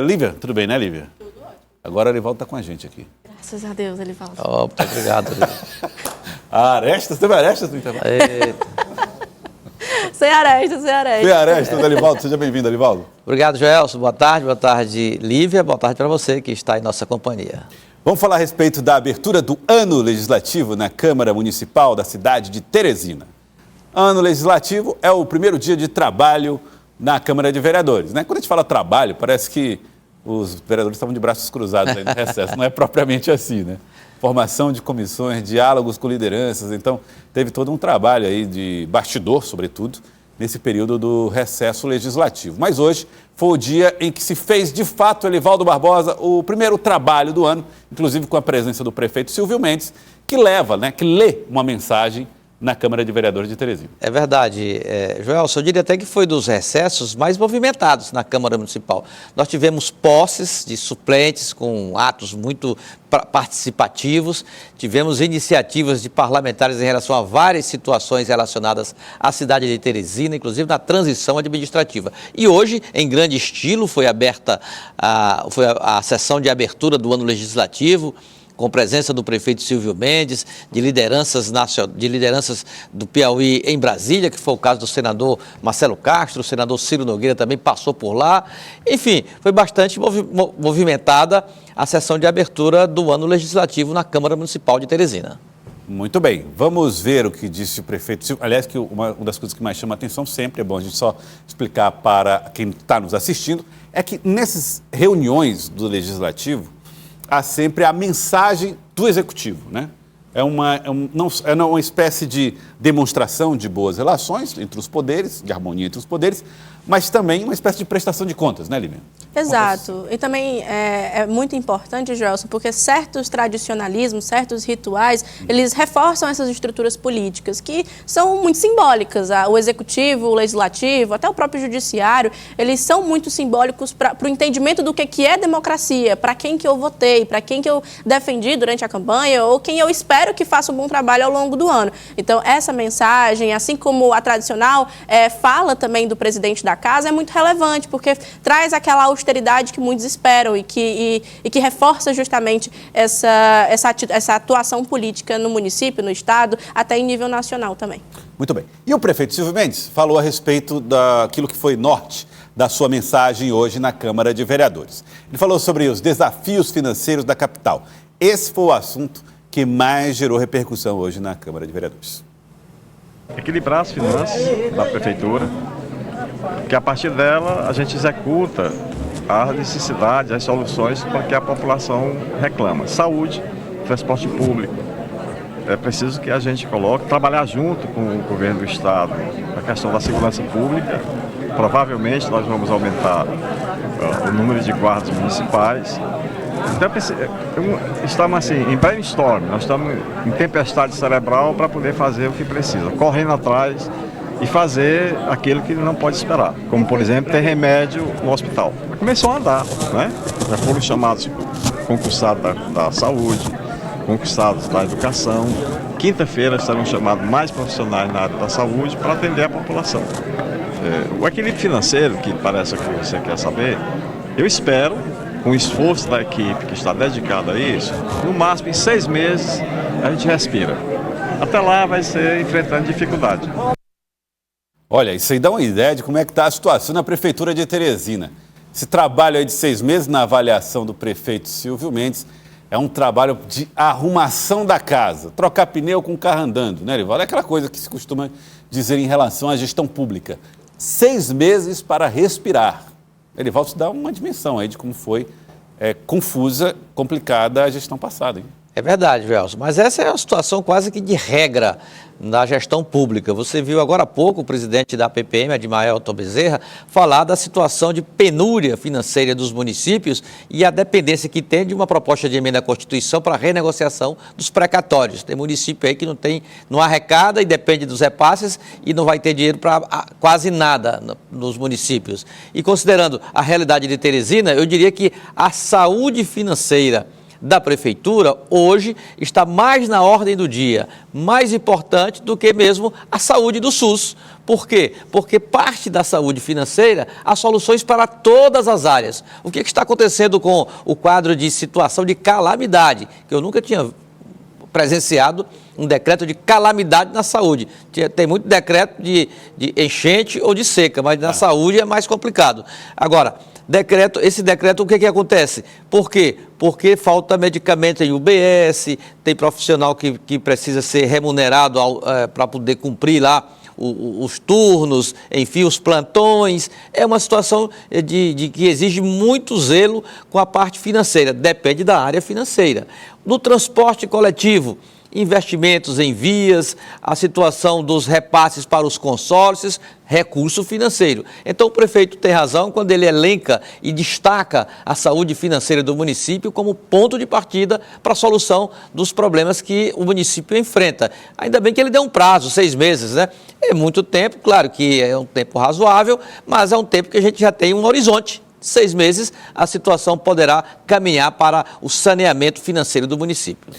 Lívia, tudo bem, né, Lívia? Tudo ótimo. Agora o Arivaldo está com a gente aqui. Graças a Deus, Arivaldo. Opa, obrigado, Lívia. Arestas? Teve Arestas no intervalo? Sem arestas. Sem arestas, Arivaldo. Seja bem-vindo, Arivaldo. Obrigado, Joelson. Boa tarde, Lívia. Boa tarde para você que está em nossa companhia. Vamos falar a respeito da abertura do ano legislativo na Câmara Municipal da cidade de Teresina. Ano legislativo é o primeiro dia de trabalho na Câmara de Vereadores, né? Quando a gente fala trabalho, parece que os vereadores estavam de braços cruzados aí no recesso. Não é propriamente assim, né? Formação de comissões, diálogos com lideranças. Então, teve todo um trabalho aí de bastidor, sobretudo, nesse período do recesso legislativo. Mas hoje foi o dia em que se fez, de fato, Elivaldo Barbosa, o primeiro trabalho do ano, inclusive com a presença do prefeito Silvio Mendes, que lê uma mensagem na Câmara de Vereadores de Teresina. É verdade, Joelson, eu diria até que foi dos recessos mais movimentados na Câmara Municipal. Nós tivemos posses de suplentes com atos muito participativos, tivemos iniciativas de parlamentares em relação a várias situações relacionadas à cidade de Teresina, inclusive na transição administrativa. E hoje, em grande estilo, foi aberta a sessão de abertura do ano legislativo, com presença do prefeito Silvio Mendes, de lideranças do Piauí em Brasília, que foi o caso do senador Marcelo Castro, o senador Ciro Nogueira também passou por lá. Enfim, foi bastante movimentada a sessão de abertura do ano legislativo na Câmara Municipal de Teresina. Muito bem, vamos ver o que disse o prefeito Silvio. Aliás, que uma das coisas que mais chama a atenção sempre, é bom a gente só explicar para quem está nos assistindo, é que nessas reuniões do Legislativo, há sempre a mensagem do Executivo, né? É uma espécie de demonstração de boas relações entre os poderes, de harmonia entre os poderes, mas também uma espécie de prestação de contas, né, Lívia? Exato. E também é muito importante, Joelson, porque certos tradicionalismos, certos rituais, eles reforçam essas estruturas políticas que são muito simbólicas. O Executivo, o Legislativo, até o próprio Judiciário, eles são muito simbólicos para o entendimento do que é democracia, para quem que eu votei, para quem que eu defendi durante a campanha ou quem eu espero que faça um bom trabalho ao longo do ano. Então, essa mensagem, assim como a tradicional fala também do presidente da casa, é muito relevante, porque traz aquela austeridade que muitos esperam e que reforça justamente essa atuação política no município, no estado, até em nível nacional também. Muito bem. E o prefeito Silvio Mendes falou a respeito daquilo que foi norte da sua mensagem hoje na Câmara de Vereadores. Ele falou sobre os desafios financeiros da capital. Esse foi o assunto que mais gerou repercussão hoje na Câmara de Vereadores. Equilibrar as finanças da prefeitura, porque a partir dela a gente executa as necessidades, as soluções para que a população reclama. Saúde, transporte público. É preciso que a gente trabalhar junto com o governo do estado, a questão da segurança pública. Provavelmente nós vamos aumentar o número de guardas municipais. Então, estamos assim, em brainstorm, nós estamos em tempestade cerebral para poder fazer o que precisa, correndo atrás e fazer aquilo que não pode esperar, como, por exemplo, ter remédio no hospital. Começou a andar, né? Já foram chamados concursados da saúde, concursados da educação. Quinta-feira serão chamados mais profissionais na área da saúde para atender a população. O equilíbrio financeiro, que parece que você quer saber, eu espero, com o esforço da equipe que está dedicada a isso, no máximo em 6 meses a gente respira. Até lá vai ser enfrentando dificuldade. Olha, isso aí dá uma ideia de como é que está a situação na Prefeitura de Teresina. Esse trabalho aí de 6 meses na avaliação do prefeito Silvio Mendes é um trabalho de arrumação da casa, trocar pneu com o carro andando, né, Erivaldo? É aquela coisa que se costuma dizer em relação à gestão pública. 6 meses para respirar. Erivaldo, te dá uma dimensão aí de como foi confusa, complicada a gestão passada, hein? É verdade, Velso, mas essa é uma situação quase que de regra na gestão pública. Você viu agora há pouco o presidente da PPM, Admael Bezerra, falar da situação de penúria financeira dos municípios e a dependência que tem de uma proposta de emenda à Constituição para renegociação dos precatórios. Tem município aí que não arrecada e depende dos repasses e não vai ter dinheiro para quase nada nos municípios. E considerando a realidade de Teresina, eu diria que a saúde financeira da Prefeitura, hoje está mais na ordem do dia, mais importante do que mesmo a saúde do SUS. Por quê? Porque parte da saúde financeira há soluções para todas as áreas. O que está acontecendo com o quadro de situação de calamidade, que eu nunca tinha presenciado um decreto de calamidade na saúde. Tem muito decreto de enchente ou de seca, mas na saúde é mais complicado. Agora, esse decreto, o que acontece? Por quê? Porque falta medicamento em UBS, tem profissional que precisa ser remunerado para poder cumprir lá os turnos, enfim, os plantões. É uma situação que exige muito zelo com a parte financeira, depende da área financeira. No transporte coletivo, investimentos em vias, a situação dos repasses para os consórcios, recurso financeiro. Então o prefeito tem razão quando ele elenca e destaca a saúde financeira do município como ponto de partida para a solução dos problemas que o município enfrenta. Ainda bem que ele deu um prazo, 6 meses, né? É muito tempo, claro que é um tempo razoável, mas é um tempo que a gente já tem um horizonte. 6 meses, a situação poderá caminhar para o saneamento financeiro do município.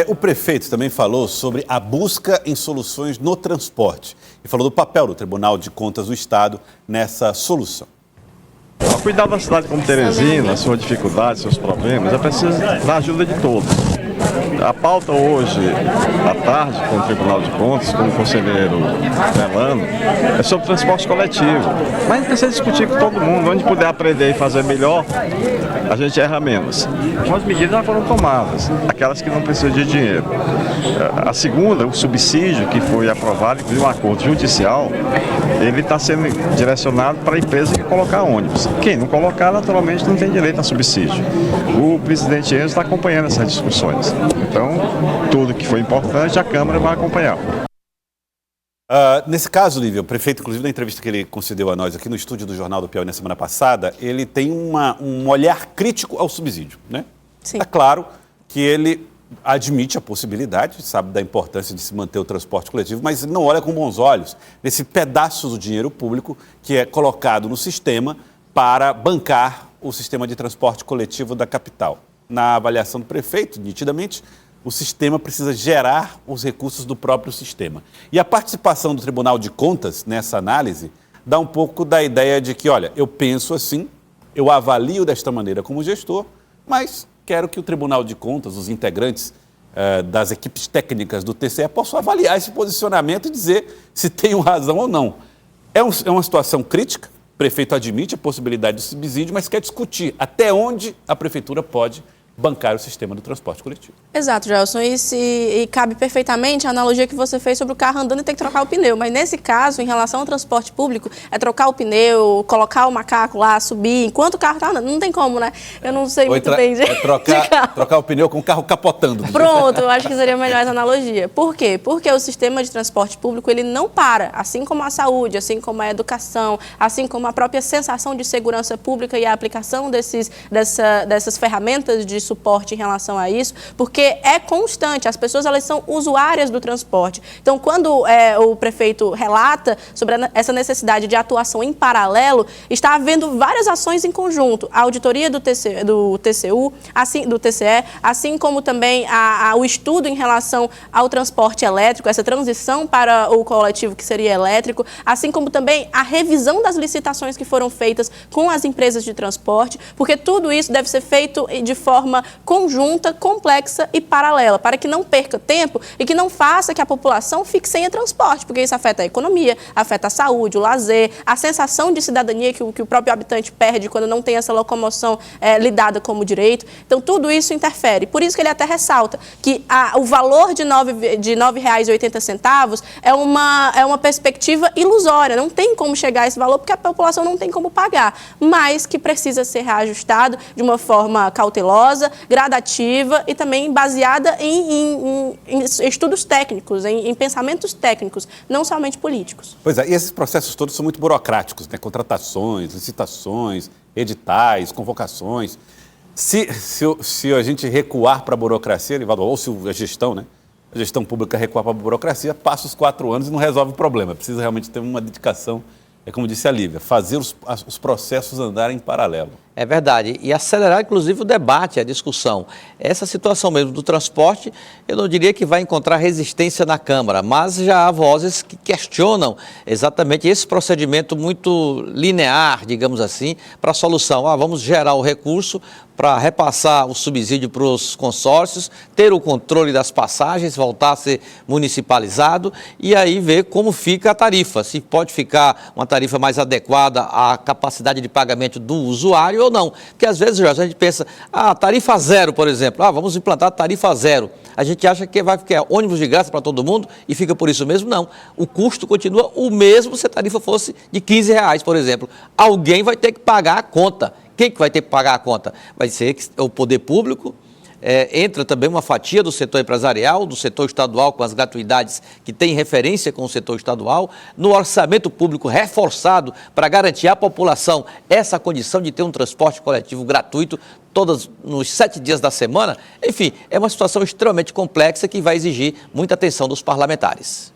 O prefeito também falou sobre a busca em soluções no transporte e falou do papel do Tribunal de Contas do Estado nessa solução. Cuidar da cidade como Teresina, suas dificuldades, seus problemas, é preciso da ajuda de todos. A pauta hoje, à tarde, com o Tribunal de Contas, com o conselheiro Melano, é sobre transporte coletivo. Mas a gente precisa discutir com todo mundo, onde puder aprender e fazer melhor, a gente erra menos. As medidas já foram tomadas, aquelas que não precisam de dinheiro. A segunda, o subsídio que foi aprovado, inclusive um acordo judicial, ele está sendo direcionado para a empresa que colocar ônibus. Quem não colocar, naturalmente, não tem direito a subsídio. O presidente Enzo está acompanhando essas discussões. Então, tudo que foi importante, a Câmara vai acompanhar. Nesse caso, Lívia, o prefeito, inclusive na entrevista que ele concedeu a nós aqui no estúdio do Jornal do Piauí na semana passada, ele tem um olhar crítico ao subsídio, né? Sim. É claro que ele admite a possibilidade, sabe da importância de se manter o transporte coletivo, mas ele não olha com bons olhos nesse pedaço do dinheiro público que é colocado no sistema para bancar o sistema de transporte coletivo da capital. Na avaliação do prefeito, nitidamente, o sistema precisa gerar os recursos do próprio sistema. E a participação do Tribunal de Contas nessa análise dá um pouco da ideia de que, olha, eu penso assim, eu avalio desta maneira como gestor, mas quero que o Tribunal de Contas, os integrantes das equipes técnicas do TCE, possam avaliar esse posicionamento e dizer se tenho razão ou não. É uma situação crítica, o prefeito admite a possibilidade de subsídio, mas quer discutir até onde a prefeitura pode bancar o sistema do transporte coletivo. Exato, Gelson, e cabe perfeitamente a analogia que você fez sobre o carro andando e ter que trocar o pneu, mas nesse caso, em relação ao transporte público, é trocar o pneu, colocar o macaco lá, subir, enquanto o carro está andando, não tem como, né? Eu não sei muito bem de trocar o pneu com o carro capotando. Pronto, eu acho que seria melhor essa analogia. Por quê? Porque o sistema de transporte público, ele não para, assim como a saúde, assim como a educação, assim como a própria sensação de segurança pública e a aplicação dessas ferramentas de suporte em relação a isso, porque é constante, as pessoas elas são usuárias do transporte. Então, quando o prefeito relata sobre essa necessidade de atuação em paralelo, está havendo várias ações em conjunto. A auditoria do TCE, assim como também o estudo em relação ao transporte elétrico, essa transição para o coletivo que seria elétrico, assim como também a revisão das licitações que foram feitas com as empresas de transporte, porque tudo isso deve ser feito de forma conjunta, complexa e paralela, para que não perca tempo e que não faça que a população fique sem transporte, porque isso afeta a economia, afeta a saúde, o lazer, a sensação de cidadania que o próprio habitante perde quando não tem essa locomoção lidada como direito. Então, tudo isso interfere. Por isso que ele até ressalta que o valor de R$ 9,80 é uma perspectiva ilusória, não tem como chegar a esse valor porque a população não tem como pagar, mas que precisa ser reajustado de uma forma cautelosa, gradativa e também baseada em estudos técnicos, em pensamentos técnicos, não somente políticos. Pois é, e esses processos todos são muito burocráticos, né? Contratações, licitações, editais, convocações. Se a gente recuar para a burocracia, ou se a gestão, né? A gestão pública recuar para a burocracia, passa os 4 anos e não resolve o problema. Precisa realmente ter uma dedicação, como disse a Lívia, fazer os processos andarem em paralelo. É verdade, e acelerar inclusive o debate, a discussão. Essa situação mesmo do transporte, eu não diria que vai encontrar resistência na Câmara, mas já há vozes que questionam exatamente esse procedimento muito linear, digamos assim, para a solução. Vamos gerar o recurso para repassar o subsídio para os consórcios, ter o controle das passagens, voltar a ser municipalizado e aí ver como fica a tarifa, se pode ficar uma tarifa mais adequada à capacidade de pagamento do usuário ou não. Porque às vezes, Jorge, a gente pensa, tarifa zero, por exemplo, vamos implantar tarifa zero. A gente acha que vai ficar ônibus de graça para todo mundo e fica por isso mesmo? Não. O custo continua o mesmo se a tarifa fosse de R$15, por exemplo. Alguém vai ter que pagar a conta. Quem que vai ter que pagar a conta? Vai ser o poder público, entra também uma fatia do setor empresarial, do setor estadual, com as gratuidades que tem referência com o setor estadual, no orçamento público reforçado para garantir à população essa condição de ter um transporte coletivo gratuito todos nos 7 dias da semana. Enfim, é uma situação extremamente complexa que vai exigir muita atenção dos parlamentares.